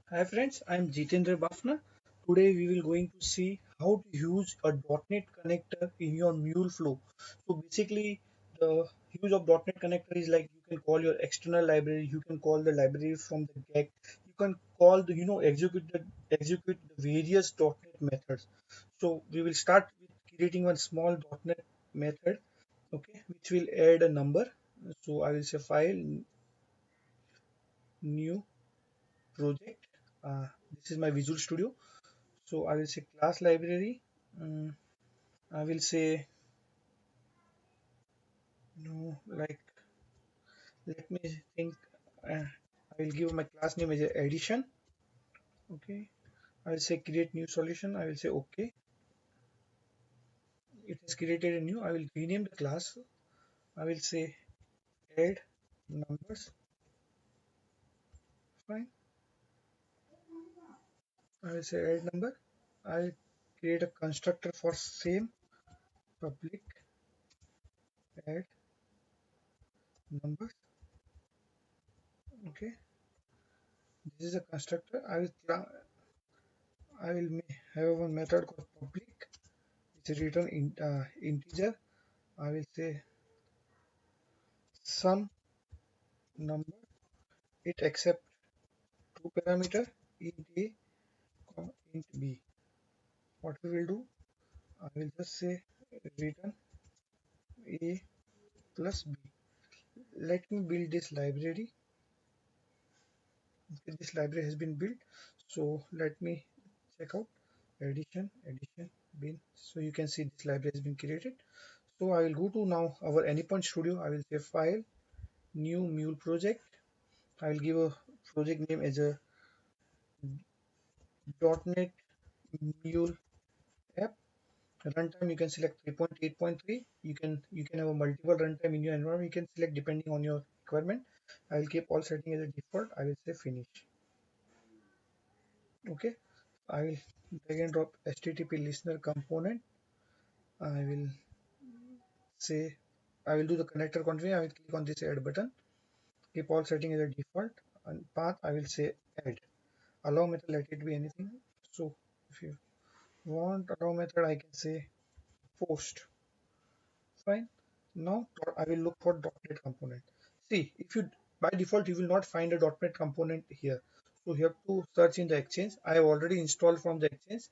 Hi friends, I am Jitendra Bafna. Today we will going to see how to use a .NET connector in your Mule flow. So basically the use of .NET connector is like you can call your external library, you can call the library from the get, you can call the execute the various .NET methods. So we will start with creating one small .NET method, okay, which will add a number. So I will say file new project. This is my Visual Studio. So I will say class library. um, I will say no, like let me think. I will give my class name as a addition. Okay. I will say create new solution. I will say okay. It is created a new. I will rename the class. I will say add numbers. Fine. I will say add number. I will create a constructor for same public add numbers. Okay. This is a constructor. I will have one method called public. It's return in integer. I will say some number. It accept two parameter int a, int b. What we will do? I will just say return a plus b. Let me build this library. Okay, this library has been built. So let me check out addition bin. So you can see this library has been created. So I will go to now our Anypoint Studio. I will say file new mule project. I will give a project name as a .NET Mule app. Runtime you can select 3.8.3. You can have a multiple runtime in your environment. You can select depending on your requirement. I will keep all setting as a default. I will say finish. Okay. I will drag and drop HTTP listener component. I will say I will do the connector config. I will click on this add button. Keep all setting as a default. And path I will say add. Allow method let it be anything. So if you want allow method I can say post. Fine. Now I will look for .NET component. See, if you by default you will not find a .NET component here. So you have to search in the Exchange. I have already installed from the Exchange.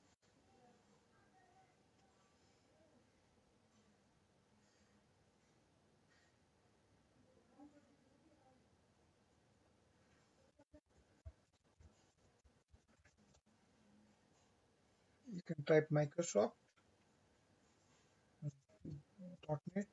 You can type Microsoft .NET.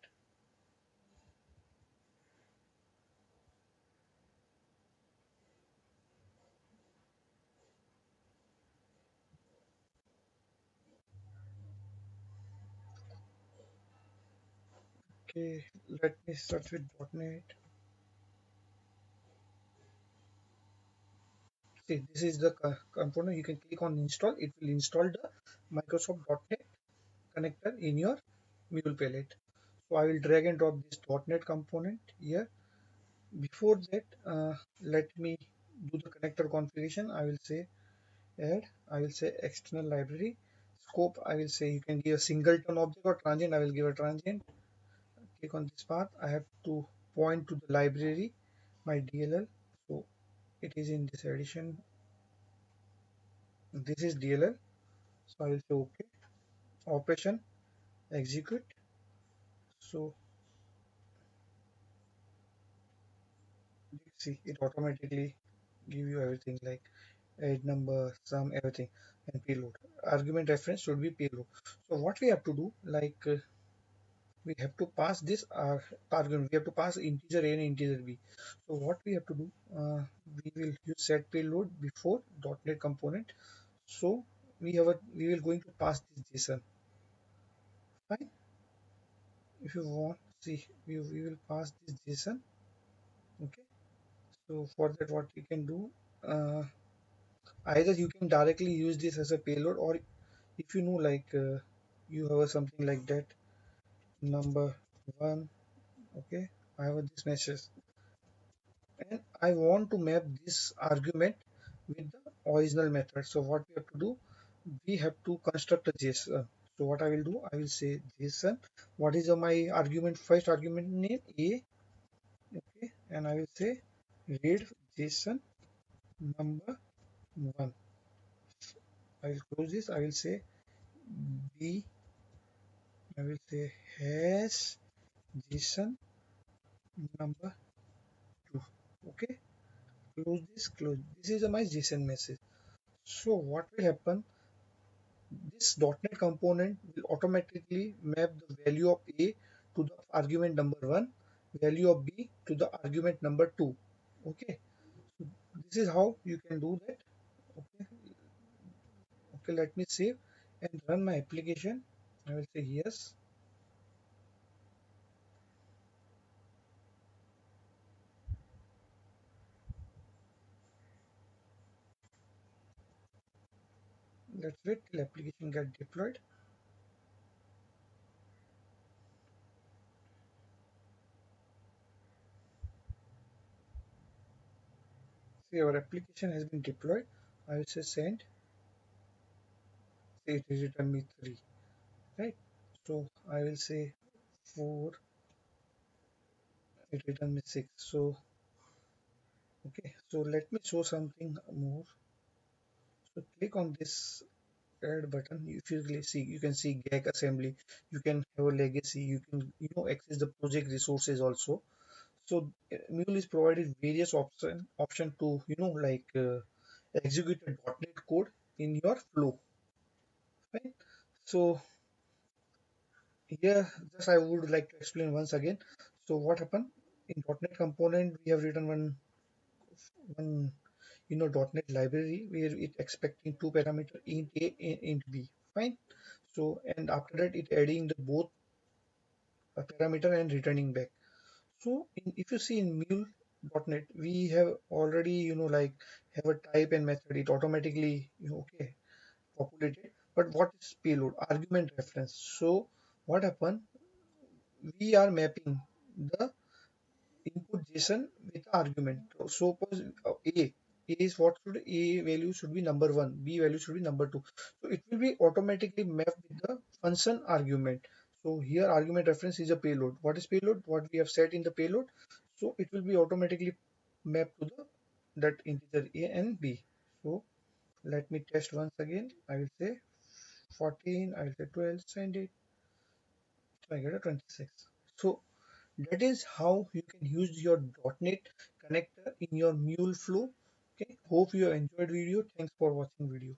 Okay, let me search with .NET. See, this is the component. You can click on install. It will install the Microsoft .NET connector in your Mule palette. So I will drag and drop this .NET component here. Before that, let me do the connector configuration. I will say add. I will say external library. Scope, I will say you can give a singleton object or transient. I will give a transient. Click on this path. I have to point to the library, my DLL. So it is in this edition. This is DLL. So I will say OK. Operation execute. So see, it automatically give you everything like add number, sum, everything, and payload. Argument reference should be payload. So what we have to do, like we have to pass this argument. We have to pass integer a and integer b. So what we have to do, we will use set payload before .NET component. So we will going to pass this JSON. Fine. If you want, see, we will pass this JSON. Okay. So for that, what you can do, uh, either you can directly use this as a payload, or if you know like you have something like that number one. Okay, I have this message and I want to map this argument with the original method. So what we have to do, we have to construct a JSON. So what I will do, I will say JSON. What is my argument? First argument name A, okay, and I will say read JSON number one. I will close this. I will say B. I will say hash JSON number two. Okay, close this. Close. This is my JSON message. So what will happen? This .NET component will automatically map the value of A to the argument number 1, value of B to the argument number 2. Okay, so this is how you can do that. Okay, okay, let me save and run my application. I will say yes. Let's wait till application get deployed. See, our application has been deployed. I will say send. See, it will return me 3, right? So I will say 4, it return me 6. So okay, so let me show something more. So click on this add button. If you really see, you can see GAG assembly. You can have a legacy. You can access the project resources also. So Mule is provided various option to like execute a .NET code in your flow. Right. So here, just I would like to explain once again. So what happened in .NET component? We have written one .NET library where it expecting two parameter int a and int b. Fine. So and after that it adding the both parameter and returning back. So if you see in Mule.NET, we have already like have a type and method. It automatically okay populated. But what is payload? Argument reference. So what happened? We are mapping the input JSON with argument. So suppose A is what should A value should be number one, B value should be number two. So it will be automatically mapped with the function argument. So here argument reference is a payload. What is payload? What we have set in the payload. So it will be automatically mapped to the that integer A and B. So let me test once again. I will say 14, I will say 12, send it. So I get a 26. So that is how you can use your .NET connector in your Mule flow. Okay, hope you have enjoyed video. Thanks for watching video.